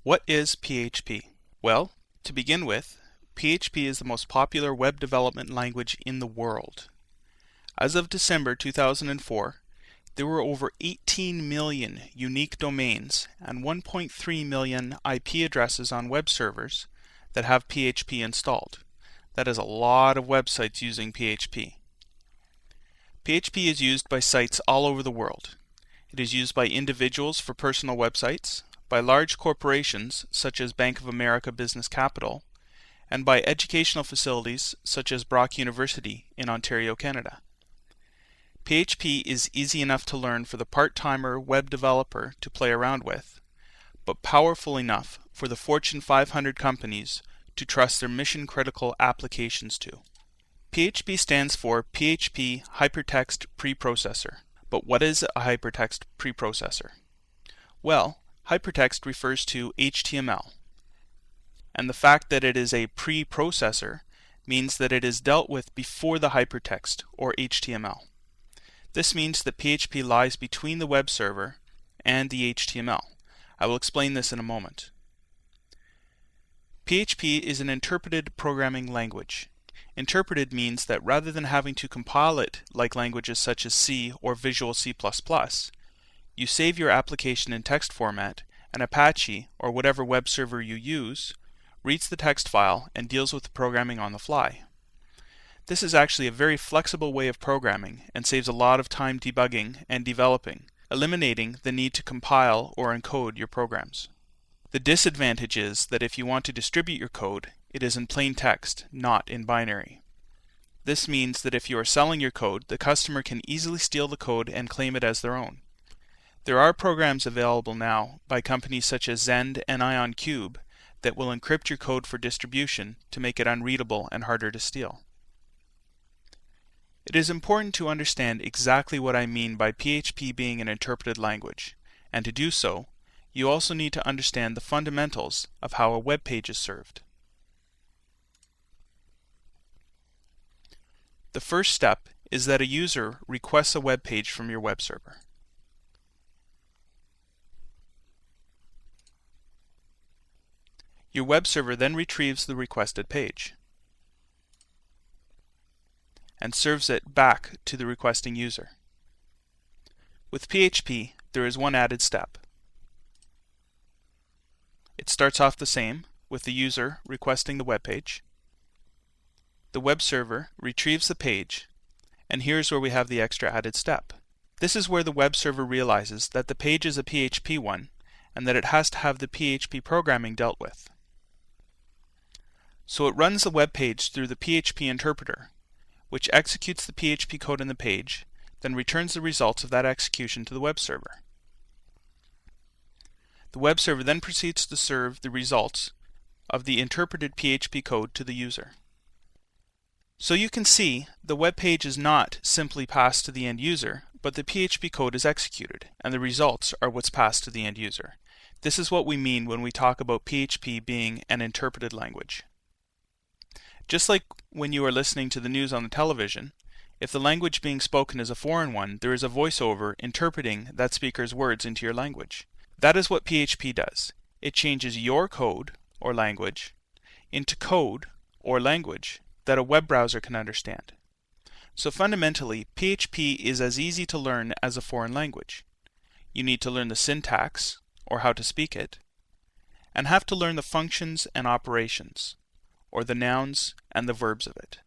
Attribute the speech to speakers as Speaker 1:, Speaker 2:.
Speaker 1: What is PHP? Well, to begin with, PHP is the most popular web development language in the world. As of December 2004, there were over 18 million unique domains and 1.3 million IP addresses on web servers that have PHP installed. That is a lot of websites using PHP. PHP is used by sites all over the world. It is used by individuals for personal websites, by large corporations such as Bank of America Business Capital, and by educational facilities such as Brock University in Ontario, Canada. PHP is easy enough to learn for the part-timer web developer to play around with, but powerful enough for the Fortune 500 companies to trust their mission-critical applications to. PHP stands for PHP Hypertext Preprocessor. But what is a hypertext preprocessor? Well, hypertext refers to HTML, and the fact that it is a preprocessor means that it is dealt with before the hypertext, or HTML. This means that PHP lies between the web server and the HTML. I will explain this in a moment. PHP is an interpreted programming language. Interpreted means that rather than having to compile it like languages such as C or Visual C++, you save your application in text format, and Apache, or whatever web server you use, reads the text file and deals with the programming on the fly. This is actually a very flexible way of programming and saves a lot of time debugging and developing, eliminating the need to compile or encode your programs. The disadvantage is that if you want to distribute your code, it is in plain text, not in binary. This means that if you are selling your code, the customer can easily steal the code and claim it as their own. There are programs available now by companies such as Zend and IonCube that will encrypt your code for distribution to make it unreadable and harder to steal. It is important to understand exactly what I mean by PHP being an interpreted language, and to do so, you also need to understand the fundamentals of how a web page is served. The first step is that a user requests a web page from your web server. Your web server then retrieves the requested page and serves it back to the requesting user. With PHP, there is one added step. It starts off the same, with the user requesting the web page. The web server retrieves the page, and here's where we have the extra added step. This is where the web server realizes that the page is a PHP one, and that it has to have the PHP programming dealt with. So it runs the web page through the PHP interpreter, which executes the PHP code in the page, then returns the results of that execution to the web server. The web server then proceeds to serve the results of the interpreted PHP code to the user. So you can see the web page is not simply passed to the end user, but the PHP code is executed, and the results are what's passed to the end user. This is what we mean when we talk about PHP being an interpreted language. Just like when you are listening to the news on the television, if the language being spoken is a foreign one, there is a voiceover interpreting that speaker's words into your language. That is what PHP does. It changes your code, or language, into code, or language, that a web browser can understand. So fundamentally, PHP is as easy to learn as a foreign language. You need to learn the syntax, or how to speak it, and have to learn the functions and operations, or the nouns and the verbs of it.